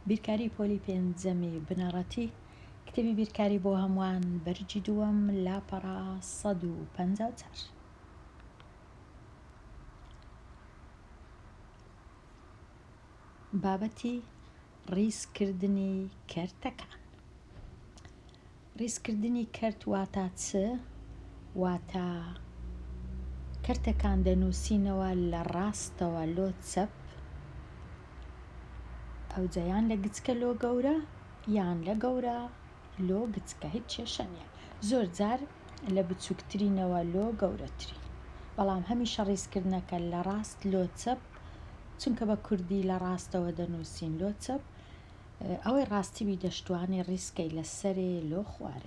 بیرکاری پۆلی پێنجەمی بنەڕەتی کتێبی بیرکاری بۆ هەمووان بەرجی دووەم لاپەڕا 154. بابەتی ڕیزکردنی کەرتەکان. ڕیزکردنی کەرت واتە چ؟ واتە کەرتەکان دەنووسینەوە لە ڕاستەوە لۆ چەپ، ئەوجا یان لە گچکە لۆ گەورە یان لە گەورە لۆ گچکە، هیچ کێشە نییە. زۆر جار لە بچووکترینەوە لۆ گەورەترین، بەڵام هەمیشە ڕیزکردنەکە لە ڕاست لۆ چەپ، چونکە بە کوردی لە ڕاستەوە دەنووسین لۆ چەپ، ئەوەی ڕاستیوی دەشتوانی ڕیسکەی لەسەرێ لۆ خوار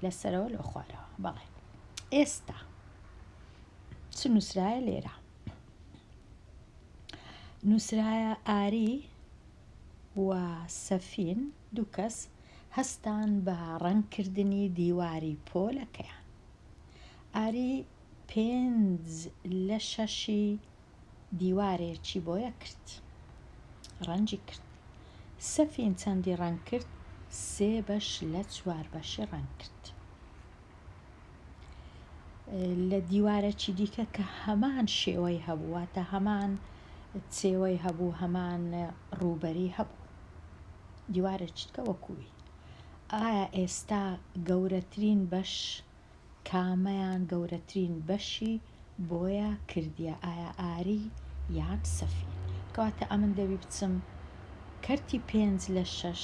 لەسەرەوە لۆ خوارەوە. بەڵێ ئێستا چ نووسرایە لێرە؟ نووسرایە ئاری و سەفین دوو کەس هەستان بە ڕەنگکردنی دیواری پۆلەکەیان. ئاری 5/6 دیوارێکی بۆیە کرد، ڕەنجی کرد. سەفین چەندی ڕەنگ کرد؟ 3/4 ڕەنگ کرد. لە دیوارەکی دیکە کە هەمان شێوەی هەبوو، واتە هەمان چێوەی هەبوو، هەمان ڕووبەری هەبوو، دیوارێکی دیکە وەکووی. ئایا ئێستا گەورەترین بەش کامەیان گەورەترین بەشی بۆیە کردیە؟ ئایا ئاری یان سەفین؟ کەواتە ئەمن دەبی بچم کەرتی 5/6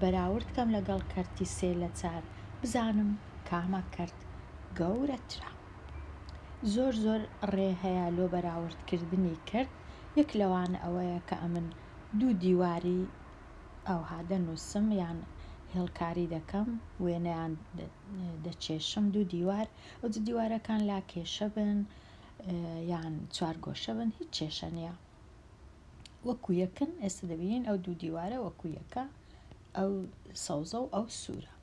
بەراورد کەم لەگەڵ کەرتی 3/4 بزانم کامە کەرت گەورەترە. زۆر ڕێ هەیە لۆ بەراوردکردنی کەرت. یەک لەوانە ئەوەیە کە ئەمن دوو دیواری ئەوها دەنووسم یان هێڵکاری دەکەم، وێنەیان دەچێشم دوو دیوار، ئەو دیوارەکان لا کێشە بن یان چوارگۆشە بن، هیچ کێشە نییە، وەکو یەکن. ئێستا دەبینین ئەو دوو دیوارە وەکو یەکە، ئەو سەوزە و ئەو سوورە.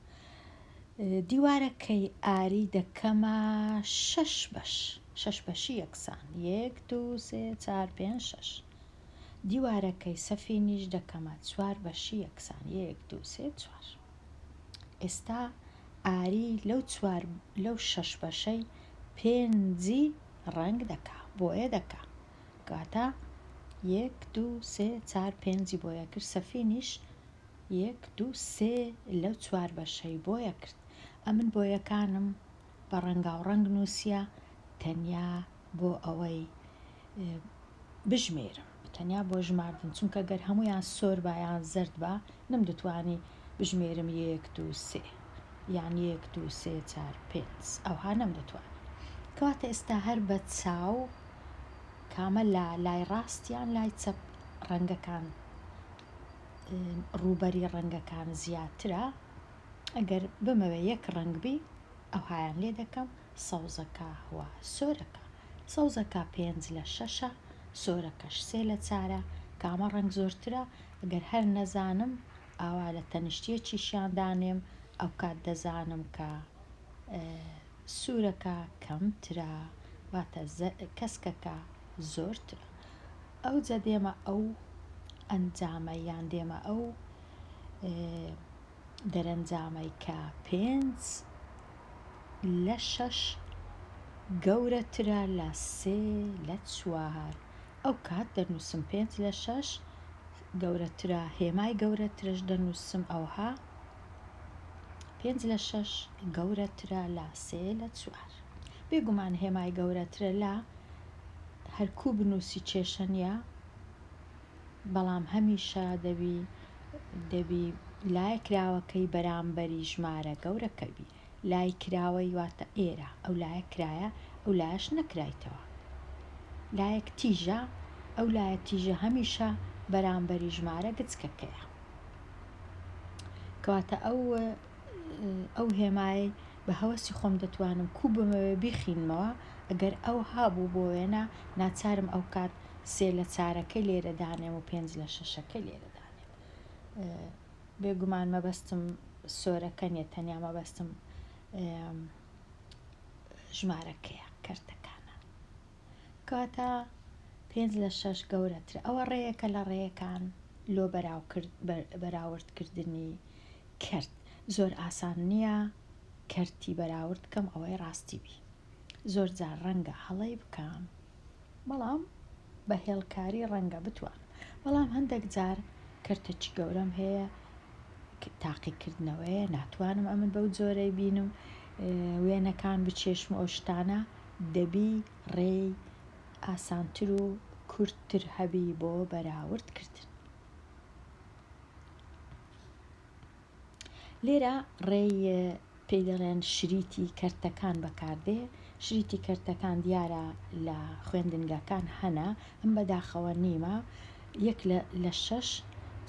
دیوارەکەی ئاری دەکەمە 6 بەشی یەکسان، 1 2 3 4 5 6. دیوارەکەی سەفینیش دەکەمە 4 بەشی یەکسان، 1 2 3 4. ئێستا ئاری لەو 6 بەشەی 5 ڕەنگ دەکا، بۆیە دەکا، کاتە 1 2 3 4 5 بۆیە کرد. سەفینیش 1 2 3 لەو 4 بەشەی بۆیە کرد. ئەمن بۆیەکانم بە ڕەنگاوڕەنگ نووسیە تەنیا بۆ ئەوەی بژمێرم، تەنیا بۆ ژماردن، چونکە گەر هەمویان سۆر با یان زەرد با نەمدەتوانی بژمێرم 1 2 3 یان 1 2 3 4 5، ئەوها نەمدەتوانی. کەواتە ئێستا هەر بە چاو کامە لای ڕاستیان لای چەپ ڕەنگەکان ڕووبەری ڕەنگەکان زیاترە. ئەگەر بمەوێ یەک ڕەنگ بی ئەوهایان لێ دەکەم سەوزەکە و سۆرەکە. سەوزەکە 5/6، سۆرەکەش 3/4. کامە ڕەنگ زۆرترە؟ ئەگەر هەر نەزانم ئاوا لە تەنیشتێکیشیان دانێم، ئەو کات دەزانم کە سوورەکە کەمترە، واتە کەسکەکە زۆرترە. ئەوجا دێمە ئەو ئەنجامە یان دێمە ئەو دەرەنجامەی کە 5/6 گەورەترە لە 3/4. ئەو کات دەنووسم 5/6 گەورەترە، هێمای گەورەترش دەنووسم، ئەوها 5/6 گەورەترە لە 3/4. بێگومان هێمای گەورەترە لە هەرکوو بنووسی کێشە نییە، بەڵام هەمیشە دەبی لای کراوەکەی بەرامبەری ژمارە گەورەکەبی. لای کراوەی واتە ئێرە، ئەو لایە کرایە، ئەو لایەش نەکرایتەوە. لایەک تیژە، ئەو لایە تیژە هەمیشە بەرامبەری ژمارە گچکەکەیە. کەواتە ئەو هێمای بە هەوەسی خۆم دەتوانم کوو بمەوێ بیخینمەوە. ئەگەر ئەو هابوو بۆ وێنە ناچارم ئەو کات 3/4 لێرە دانێم و 5/6 لێرە دانێم. بێگومان مەبەستم سۆرەکە نیە، تەنیا مەبەستم ژمارەکەیە، کەرتەکانە. کەواتە 5/6 گەورەترە. ئەوە ڕێیەکە لە ڕێیەکان لۆ بەراوردکردنی کەرت. زۆر ئاسان نییە کەرتی بەراورد بکەم ئەوەی ڕاستی بی. زۆر جار ڕەنگە هەڵەی بکەم، بەڵام بە هێڵکاری ڕەنگە بتوانم. بەڵام هەندێک جار کەرتێکی گەورەم هەیە، تاقیکردنەوەیە، ناتوانم ئەمن بەو جۆرەی بینم وێنەکان بچێشم ئەو شتانە، دەبی ڕێی ئاسانتر و کورتتر هەبی بۆ بەراوردکردن. لێرە ڕێی پێی دەڵێن شریتی کەرتەکان بەکاردێ. شریتی کەرتەکان دیارە لە خوێندنگەکان هەنا، ئەم بەداخەوە نیمە، 1/6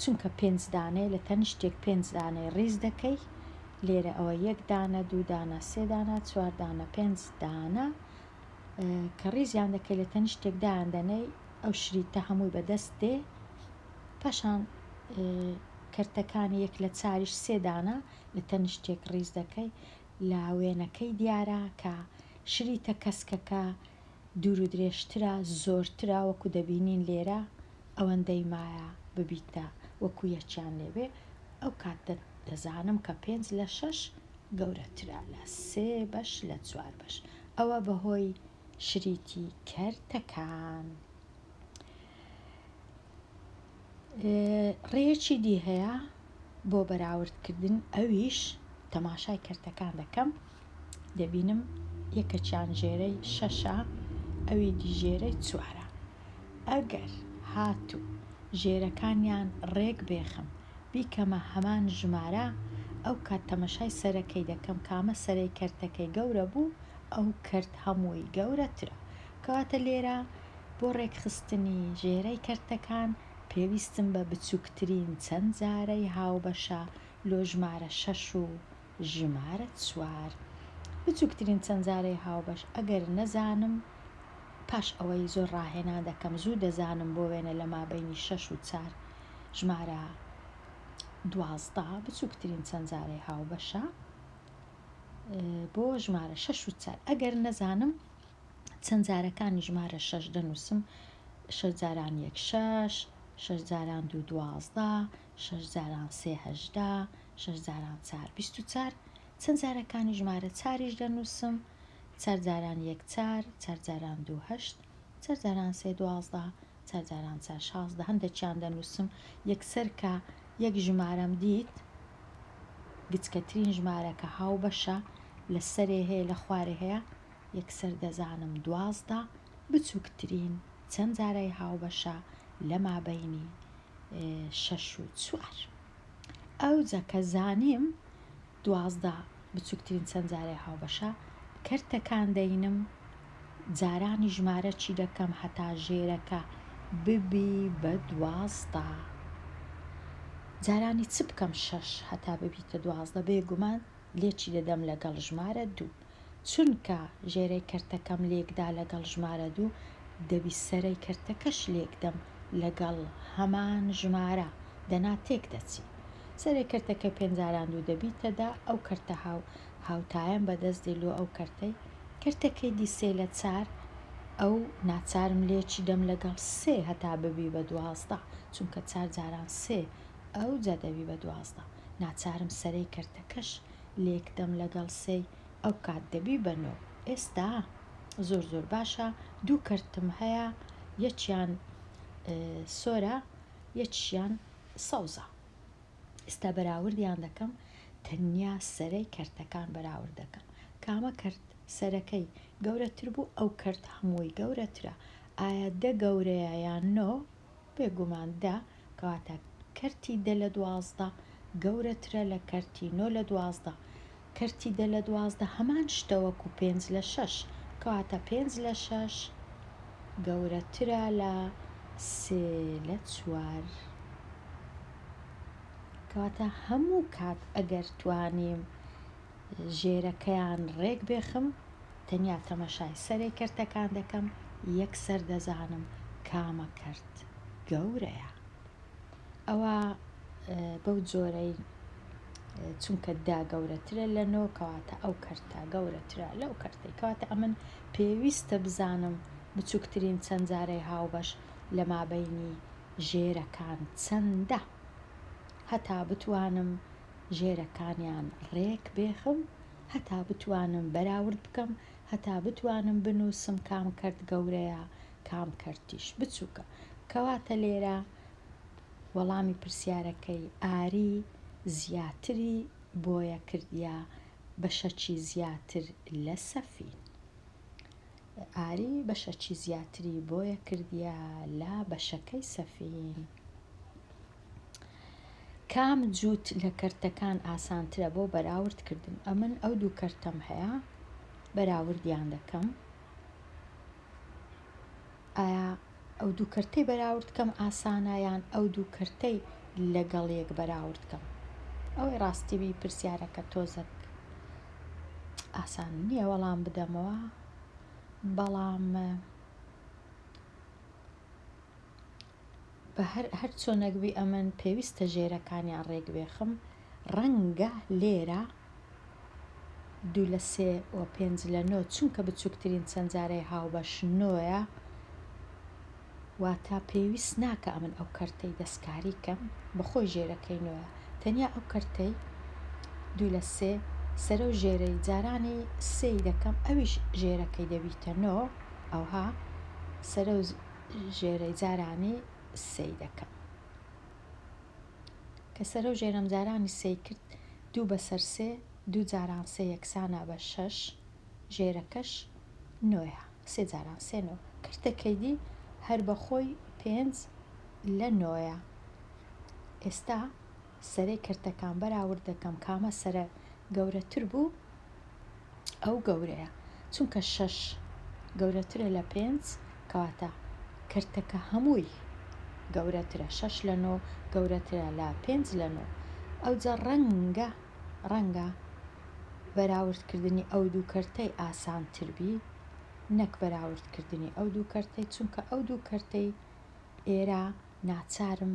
چونکە 5 دانەی لە تەنیشتێک 5 دانەی ڕیز دەکەی. لێرە ئەوە 1 دانە، 2 دانە، 3 دانە، 4 دانە، 5 دانە کە ڕیزیان دەکەی لە تەنیشتێک دایاندەنەی، ئەو شریتە هەمووی بەدەست دێ. پاشان کەرتەکانی 1/4 3 دانە لە تەنیشتێک ڕیز دەکەی. لە وێنەکەی دیارە کە شریتە کەسکەکە دوور و درێژترە، زۆرترە، وەکو دەبینین لێرە ئەوەندەی مایە ببیتە وەکو یەکیان لێبێ، ئەو کات دەزانم کە 5/6 گەورەترە لە 3/4 بەش. ئەوە بەهۆی شریتی کەرتەکان. ڕێیەکی دی هەیە بۆ بەراوردکردن، ئەویش تەماشای کەرتەکان دەکەم، دەبینم یەکەچیان ژێرەی 6، ئەوی دیژێرەی 4. ئەگەر هاتوو ژێرەکانیان ڕێک بێخم بیکەمە هەمان ژمارە، ئەو کات تەماشای سەرەکەی دەکەم، کامە سەرەی کەرتەکەی گەورە بوو، ئەو کەرت هەمووی گەورەترە. کەواتە لێرە بۆ ڕێکخستنی ژێرەی کەرتەکان پێویستم بە بچووکترین چەند جارەی هاوبەشە لۆ ژمارە 6 و ژمارە 4. بچووکترین چەند جارەی هاوبەش ئەگەر نەزانم، پاش ئەوەی زۆر ڕاهێنا دەکەم، زوو دەزانم بۆ وێنە لە مابەینی 6 و 4 ژمارە 12 بچووکترین چەند جارەی هاوبەشە بۆ ژمارە 6 و 4. ئەگەر نەزانم چەند جارەکانی ژمارە 6 دەنووسم، 6 جاران 1 6، 6 جاران 2 12، 6 جاران 3 18، 6 جاران 4 24. چەند جارەکانی ژمارە 4 دەنووسم، 4 جاران 1 4، 4 جاران 2 8، 4 جاران 3 12، 4 جاران 4 16. هەندێکیان دەنووسم یەکسەر کە یەک ژمارەم دیت گچکەترین ژمارەکە هاوبەشە لە سەرێ هەیە لە خوارێ هەیە، یەکسەر دەزانم 12 بچووکترین چەند جارەی هاوبەشە لە مابەینی 6 و 4. ئەوجا کە زانیم 12 بچووکترین چەند جارەی هاوبەشە، کەرتەکان دەینم، جارانی ژمارە چی دەکەم هەتا ژێرەکە ببی بە 12. جارانی چ بکەم 6 هەتا ببیتە 12؟ بێگومان لێکی دەدەم لەگەڵ ژمارە 2، چونکە ژێرەی کەرتەکەم لێکدا لەگەڵ ژمارە 2، دەبی سەرەی کەرتەکەش لێکدەم لەگەڵ هەمان ژمارە، دەنا تێک دەچی. سەرەی کەرتەکە 5 جاران 2 دەبیتە 10، ئەو کەرتە هاوتایەم بەدەست دێ لۆ ئەو کەرتەی. کەرتەکەی دی 3 لە 4، ئەو ناچارم لێکی دەم لەگەڵ 3 هەتا ببی بە 12، چونکە 4 جاران 3 ئەو جا دەبی بە 12. ناچارم سەرەی کەرتەکەش لێکدەم لەگەڵ 3، ئەو کات دەبی بە 9. ئێستا زۆر باشە، 2 کەرتم هەیە، یەکیان سۆرە، یەکیان سەوزە. ئێستا بەراوردیان دەکەم، تەنیا سەرەی کەرتەکان بەراورد دەکەم. کامە کەرت سەرەکەی گەورەتر بوو، ئەو کەرت هەمووی گەورەترە. ئایا 10 گەورەیە یان 9؟ بێگومان 10، کەواتە کەرتی 10 لە 12 گەورەترە لە کەرتی 9 لە 12. کەرتی 10 لە 12 هەمان شتە وەکو 5 لە 6، کەواتە 5 لە 6 گەورەترە لە 3 لە 4. کەواتە هەموو کات ئەگەر توانیم ژێرەکەیان ڕێک بێخم، تەنیا تەمەشای سەرەی کەرتەکان دەکەم، یەکسەر دەزانم کامە کەرت گەورەیە. ئەوە بەو جۆرەی، چونکە 10 گەورەترە لە 9، کەواتە ئەو کەرتە گەورەترە لەو کەرتەی. کەواتە ئەمن پێویستە بزانم بچووکترین چەند جارەی هاوبەش لە مابەینی ژێرەکان چەندە، هەتا بتوانم ژێرەکانیان ڕێک بێخم، هەتا بتوانم بەراورد بکەم، هەتا بتوانم بنووسم کام کەرت گەورەیە کام کەرتیش بچووکە. کەواتە لێرە وەڵامی پرسیارەکەی ئاری زیاتری بۆیە کردیا بەشەکی زیاتر لە سەفین. ئاری بەشەکی زیاتری بۆیە کردیا لە بەشەکەی سەفین. کام جووت لە کەرتەکان ئاسانترە بۆ بەراوردکردن؟ ئەمن ئەو دوو کەرتەم هەیە بەراوردیان دەکەم. ئایا ئەو دوو کەرتەی بەراوردکەم ئاسانە یان ئەو دوو کەرتەی لەگەڵ یەک بەراوردکەم؟ ئەوەی ڕاستیبی پرسیارەکە تۆزێک ئاسان نییە وەڵام بدەمەوە، بەڵام بە هەر چۆنەکبی ئەمن پێویستە ژێرەکانیان ڕێک بێخم. ڕەنگە لێرە 2/3 و 5/9 چونکە بچووکترین چەند جارەی هاوبەش 9ە، واتە پێویست ناکە ئەمن ئەو کەرتەی دەستکاری کەم بەخۆی ژێرەکەی 9ە، تەنیا ئەو کەرتەی 2/3 سەرە و ژێرەی جارانی 3 دەکەم، ئەویش ژێرەکەی دەبیتە 9، ئەوها سەرە و ژێرەی جارانی 3 دەکەم. کە سەرە و ژێرەم جارانی 3 کرد 2/3 2 جاران 3 یەکسانە بە 6، ژێرەکەش 9ە، 3 جاران 3 9. کەرتەکەی دی هەر بەخۆی 5/9. ئێستا سەرەی کەرتەکان بەراورد دەکەم، کامە سەرە گەورەتر بوو ئەو گەورەیە، چونکە 6 گەورەترە لە 5 کەواتە کەرتەکە هەمووی گەورەترە، 6/9 گەورەترە لە 5/9. ئەوجا ڕەنگە بەراوردکردنی ئەو دوو کەرتەی ئاسانتر بی نەک بەراوردکردنی ئەو دوو کەرتەی، چونکە ئەو دوو کەرتەی ئێرە ناچارم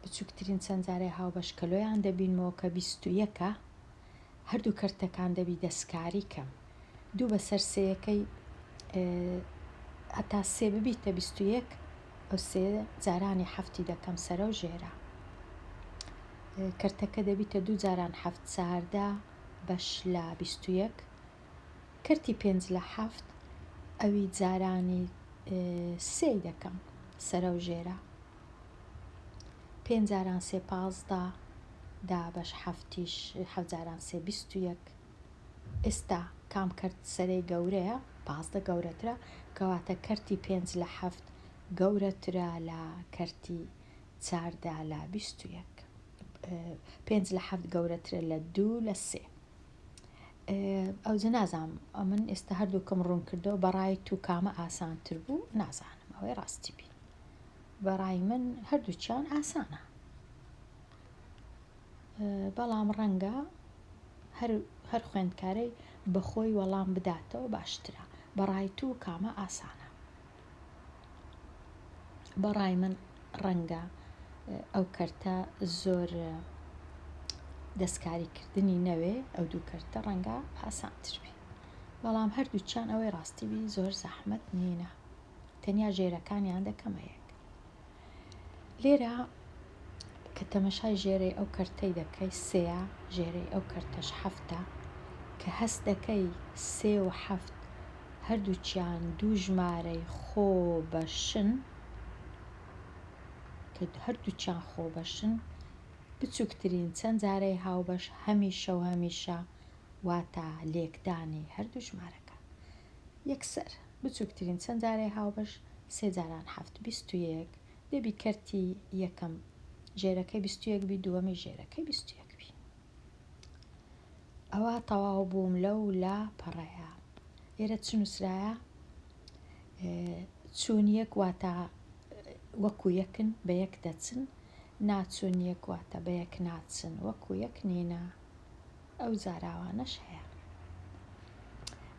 بچووکترین چەند جارەی هاوبەش کە لۆیان دەبینمەوە کە 21ە، هەردوو کەرتەکان دەبی دەستکاری کەم. 2/3ەکەی هەتا 3 ببیتە 21، ئەو 3 جارانی 7 دەکەم سەرە و ژێرە، کەرتەکە دەبیتە 2 جاران 7 14 بەش لە 21. کەرتی 5/7 ئەوی جارانی 3 دەکەم سەرە و ژێرە، 5 جاران 3 15 دا بەش 7یش 7 جاران 3 21. ئێستا کام کەرت سەرەی گەورەیە 15 گەورەترە، کەواتە کەرتی 5/7 گەورەترە لە کەرتی 14 لە 21. 5/7 گەورەترە لە 2/3. ئەوجە نازانم ئەمن ئێستا هەردووکەم ڕوون کردەوە بەڕای تو کامە ئاسانتر بوو، نازانم ئەوەی ڕاستی بی. بەڕای من هەردووچیان ئاسانە، بەڵام ڕەنگە هەر خوێندکارەی بەخۆی وەڵام بداتەوە باشترە. بەڕای تو کامە ئاسانە؟ بەڕای من ڕەنگە ئەو کەرتە زۆر دەستکاریکردنی نەوێ، ئەو دوو کەرتە ڕەنگە ئاسانتر بی، بەڵام هەردووچیان ئەوەی ڕاستی بی زۆر زەحمەت نینە، تەنیا ژێرەکانیان دەکەمە یەک. لێرە کە تەمەشای ژێرەی ئەو کەرتەی دەکەی 3ە، ژێرەی ئەو کەرتەش 7ە، کە هەست دەکەی 3 و 7 هەردووچیان دوو ژمارەی خۆ بەشن، کە هەردووچیان خۆ بەشن بچووکترین چەند جارەی هاوبەش هەمیشە و هەمیشە واتە لێکدانی هەردوو ژمارەکە یەکسەر. بچووکترین چەند جارەی هاوبەش 3 جاران 7 21 دەبی کەرتی یەکەم ژێرەکەی 21 بی، دووەمی ژێرەکەی 21 بی. ئەوە تەواو بووم لەو لە پەڕەیە. ئێرە چ نووسرایە؟ چوون یەک واتە وەکو یەکن بە یەک دەچن، ناچوون یەک واتە بە یەک ناچن وەکو یەک نینە. ئەو جاراوانەش هەیە.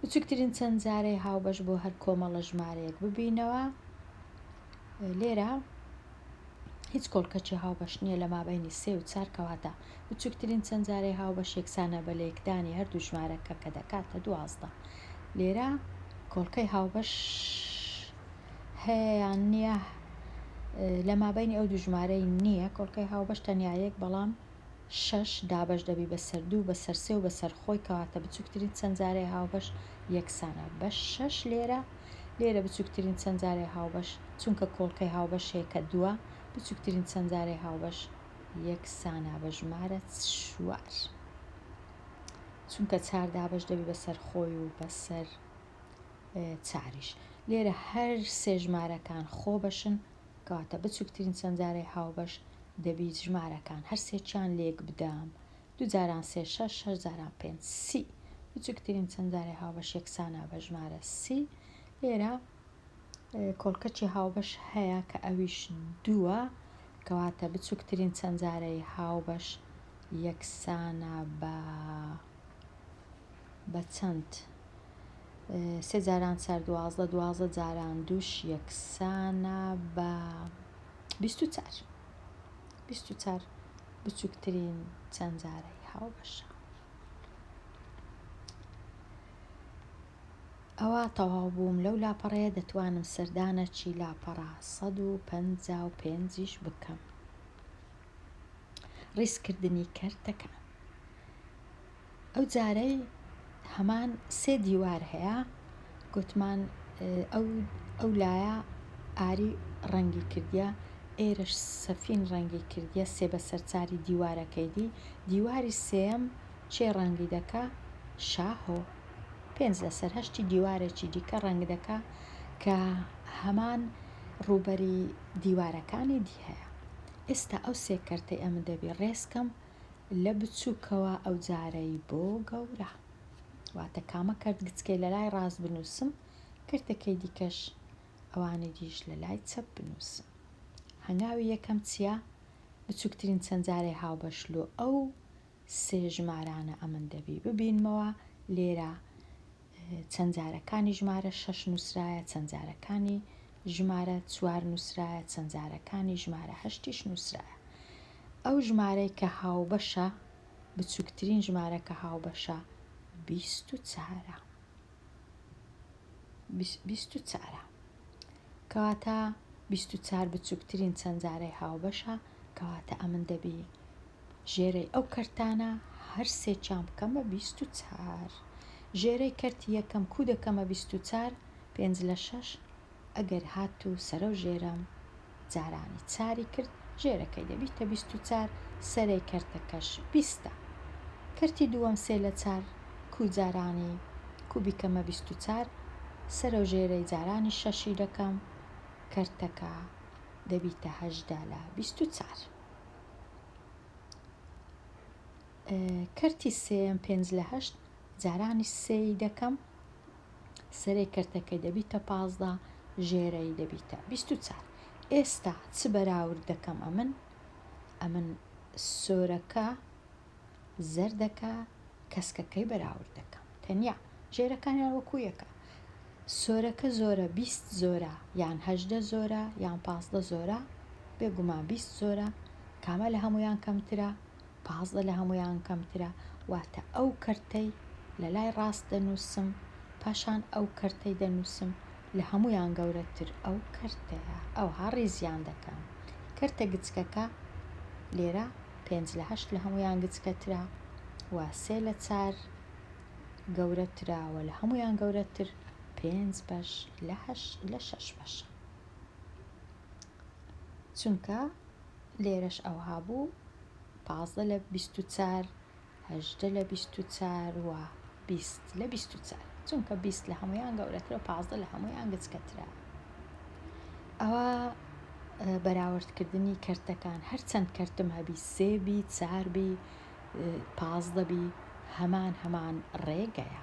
بچووکترین چەند جارەی هاوبەش بۆ هەر کۆمەڵە ژمارەیەک ببینەوە. لێرە هیچ کۆڵکەچی هاوبەش نییە لە مابەینی 3 و 4، کەواتە بچووکترین چەند جارەی هاوبەش یەکسانە بە لێکدانی هەردوو ژمارەکە کە دەکاتە 12. لێرە کۆڵکەی هاوبەش هەیە یان نییە؟ لە مابینی ئەو دوو ژمارەی نییە کۆڵکەی هاوبەش تەنیا یەک، بەڵام 6 دابش دەبی بەسەر 2 بەسەر 3 و بەسەر خۆی کەواتە بچووکترین چەندجارەی هاوبەش یەکسانە بە 6 لێرە بچووکترین چەندجارەی هاوبەش چونکە کۆڵکەی هاوبەشەیە کە 2 بچووکترین چەندجارەی هاوبەش یەکسانە بە ژمارە 4 چونکە 4 دابش دەبی بەسەر خۆی و بەسەر 4ش لێرە هەر سێ ژمارەکان خۆ بەشن کەواتە بچووکترین چەندجارەی هاوبەش دەبی ژمارەکان هەر سێکیان لێک بدەم 2 جاران 3 6 6 جاران 5 30 بچووکترین چەندجارەی هاوبەش یەکسانە بە ژمارە 30 لێرە کۆڵکەچی هاوبەش هەیە کە ئەویش 2 کەواتە بچووکترین چەندجارەی هاوبەش یەکسانە بە چەند 3 جاران 4 12 12 جاران 2 یەکسانە بە 24 24 بچووکترین چەندجارەی هاوبەشە. ئەوە تەواو بووم لەو لاپەڕەیە دەتوانم سەردانەکی لاپەڕە 155ش بکەم. ڕیزکردنی کەرتەکان ئەو جارەی هەمان سێ دیوار هەیە گوتمان ئەو لایە ئاری ڕەنگی کردیە ئێرەش سەفین ڕەنگی کردیە سێ بەسەر چاری دیوارەکەیدی دیواری سێم چێ ڕەنگی دەکا شاهۆ 5 لەسەر 8 دیوارێکی دیکە ڕەنگ دەکا کە هەمان ڕووبەری دیوارەکانی دی هەیە. ئێستا ئەو سێ کەرتەی ئەمە دەبێ ڕێزکەم لە بچووکەوە ئەو جارەی بۆ گەورە واتە کامە کەرت گچکەی لە لای ڕاست بنووسم کەرتەکەی دیکەش ئەوانەی دیش لە لای چەپ بنووسم. هەنگاوی یەکەم چییە؟ بچووکترین چەندجارەی هاوبەشلو ئەو سێ ژمارانە ئەمن دەبی ببینمەوە لێرە چەندجارەکانی ژمارە 6 نووسرایە چەندجارەکانی ژمارە 4 نووسرایە چەندجارەکانی ژمارە 8ش نووسرایە. ئەو ژمارەی کە هاوبەشە بچووکترین ژمارە کە هاوبەشە 24 کەواتە 24 بچووکترین چەندجارەی هاوبەشە کەواتە ئەمن دەبی ژێرەی ئەو کەرتانە هەر سێکیان بکەمە 24 ژێرەی کەرتی یەکەم کو دەکەمە 24 5 لە 6 ئەگەر هات و سەرە و ژێرەم جارانی چاری کرد ژێرەکەی دەبیتە 24 سەرەی کەرتەکەش 20 کەرتی دووەم 3 لە 4 کو جارانی کو بیکەمە 24 سەرە و ژێرەی جارانی شەشی دەکەم کەرتەکە دەبیتە 18 لە 24 کەرتی سێم 5 لە 8 جارانی سێی دەکەم سەرەی کەرتەکەی دەبیتە 15 ژێرەی دەبیتە 24 ئێستا چ بەراورد دەکەم ئەمن سۆرەکە زەردەکە کەسکەکەی بەراورد دەکەم تەنیا ژێرەکانیان وەکو یەکە سۆرەکە زۆرە 20 زۆرە یان 18 زۆرە یان 15 زۆرە بێگومان 20 زۆرە کامە لە هەمویان کەمترە 15 لە هەمویان کەمترە واتە ئەو کەرتەی لە لای ڕاست دەنووسم پاشان ئەو کەرتەی دەنووسم لە هەمویان گەورەتر ئەو کەرتەیە ئەوها ڕیزیان دەکەم کەرتە گچکەکە لێرە 5 لە 8 لە هەمویان گچکەترە و 3 لە 4 گەورەترەوە لە هەمویان گەورەتر 5 بەش لە 6 بەشە چونکە لێرەش ئەوها بوو 15 لە 24 18 لە 24 و 20 لە 24 چونکە 20 لە هەمویان گەورەترە 15 لە هەمویان گچکەترە. ئەوە بەراوردکردنی کەرتەکان هەرچەند کەرتم هەبی 3 بی 4 بی 15 بی هەمان ڕێگەیە.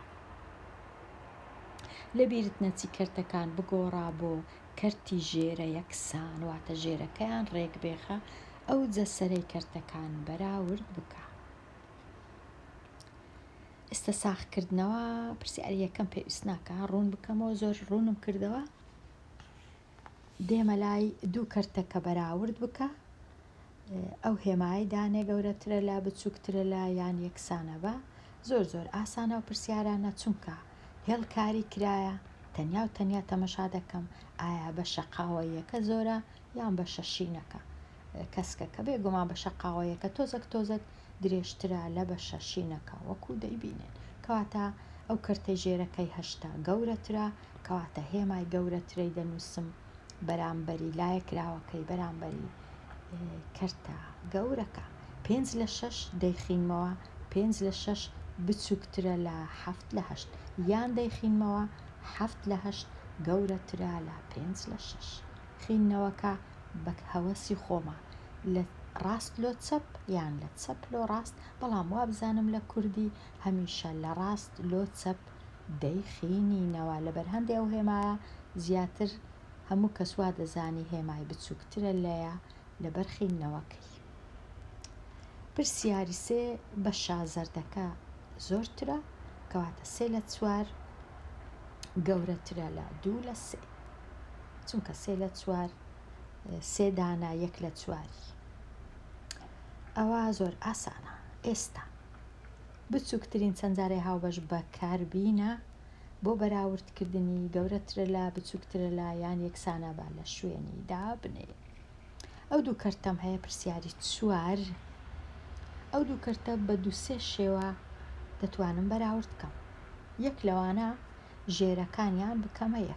لە بیرت نەچی کەرتەکان بگۆڕا بۆ کەرتی ژێرە یەکسان واتە ژێرەکەیان ڕێک بێخە ئەو جە سەرەی کەرتەکان بەراورد بکە. ئێستا ساختکردنەوە پرسیاری یەکەم پێویست ناکە ڕوون بکەمەوە زۆر ڕوونم کردەوە دێمە لای دوو کەرتەکە بەراورد بکە ئەو هێمایی دانێ گەورەترە لا بچووکترە لا یان یەکسانە بە زۆر ئاسانە و پرسیارانە چونکە هێڵکاری کرایە تەنیا و تەنیا تەمەشا دەکەم ئایا بە شەقاوەیەکە زۆرە یان بە شەشینەکە کەسکە کە بێگومان بە شەقاوەیەکە تۆزێک درێژترە لە بە شەشینەکە وەکو دەیبینێن کەواتە ئەو کەرتەی ژێرەکەی هەشتا گەورەترە کەواتە هێمای گەورەترەی دەنووسم بەرامبەری لایەکراوەکەی بەرامبەری کەرتە گەورەکە 5 لە 6 دەیخینمەوە 5 لە 6 بچووکترە لە 7 لە 8 یان دەیخینمەوە 7 لە 8 گەورەترە لە 5 لە 6 خینەوەکە بە هەوەسی خۆمە لە ڕاست لۆ چەپ یان لە چەپ لۆ ڕاست بەڵام وا بزانم لە کوردی هەمیشە لە ڕاست لۆ چەپ دەیخینینەوە لەبەر هەندێک ئەو هێمایە زیاتر هەموو کەسوا دەزانی هێمای بچووکترە لەیە لەبەر خینەوەکەی پرسیاری سێ بە شازەردەکە زۆرترە کەواتە 3 لە 4 گەورەترە لە 2 لە 3 چونکە 3 لە 4 سێ دانا 1 لە 4 ئەوە زۆر ئاسانە ئێستا بچووکترین چەندجارێ هاوبەش بەکاربینە بۆ بەراوردکردنی گەورەترە لە بچووکترە لە یان یەکسانە بە لە شوێنی دابنێ ئەو دوو کەرتەم هەیە پرسیاری 4 ئەو دوو کەرتە بە 2-3 شێوە دەتوانم بەراورد بکەم یەک لەوانە ژێرەکانیان بکەمە 1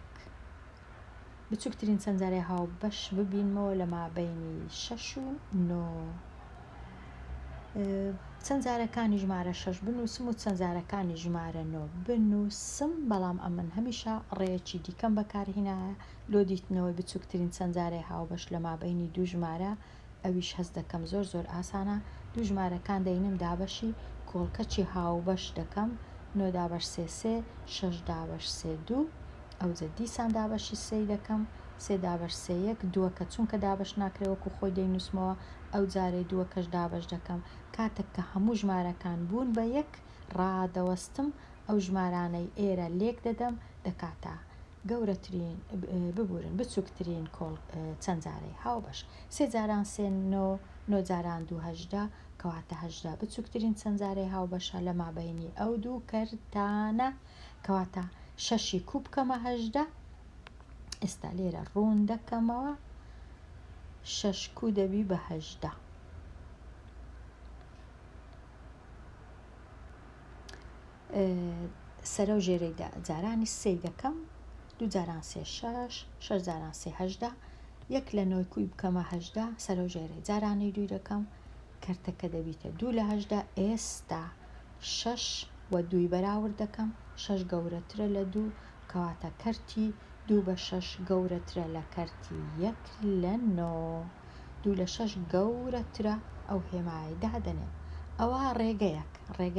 بچووکترین چەندجارێ هاوبەش ببینمەوە لە مابەینی 6 و 9 چەندجارەکانی ژمارە 6 بنووسم و چەندجارەکانی ژمارە 9 بنووسم بەڵام ئەمن هەمیشە ڕێیەکی دیکەم بەکارهێنایە لۆ دیتنەوەی بچووکترین چەندجارێ هاوبەش لە مابەینی دوو ژمارە ئەویش هەست دەکەم زۆر ئاسانە دوو ژمارەکان دەینم دابەشی کۆڵکەچی هاوبەش دەکەم 9 دابەش 3 6 دابەش 3 2 ئەوجە دیسان دابەشی 3 دەکەم 3 دابەش 3 1 دووەکە چونکە دابەش ناکرێوەکو خۆی دەینوسمەوە ئەو جارەی دووەکەش دابەش دەکەم کاتێک کە هەموو ژمارەکان بوون بە 1 ڕادەوەستم ئەو ژمارانەی ئێرە لێک دەدەم دەکاتە گەورەترین ببورن بچووکترین چەندجارەی هاوبەش 3 جاران 3 9 جاران 2 18 کەواتە 18 بچووکترین چەندجارەی هاوبەشە لە مابەینی ئەو دوو کەرتانە کەواتە 6 کوب بکەمە 18 ئێستا لێرە ڕوون دەکەمەوە 6 کو دەبی بە 18 سەرە و ژێرەی جارانی 3 دەکەم 2 جاران 3 6 6 جاران 3 18 1 لە 9 کوی بکەمە 18 سەرە و ژێرەی جارانی 2 دەکەم کەرتەکە دەبیتە 2 لە 18 ئێستا 6 و 2 بەراورد دەکەم 6 گەورەترە لە 2 کەواتە کەرتی 2 بە 6 گەورەترە لە کەرتی 1 لە 9 2 لە 6 گەورەترە ئەو هێمای دادەنێ ئەوە ڕێگەیەک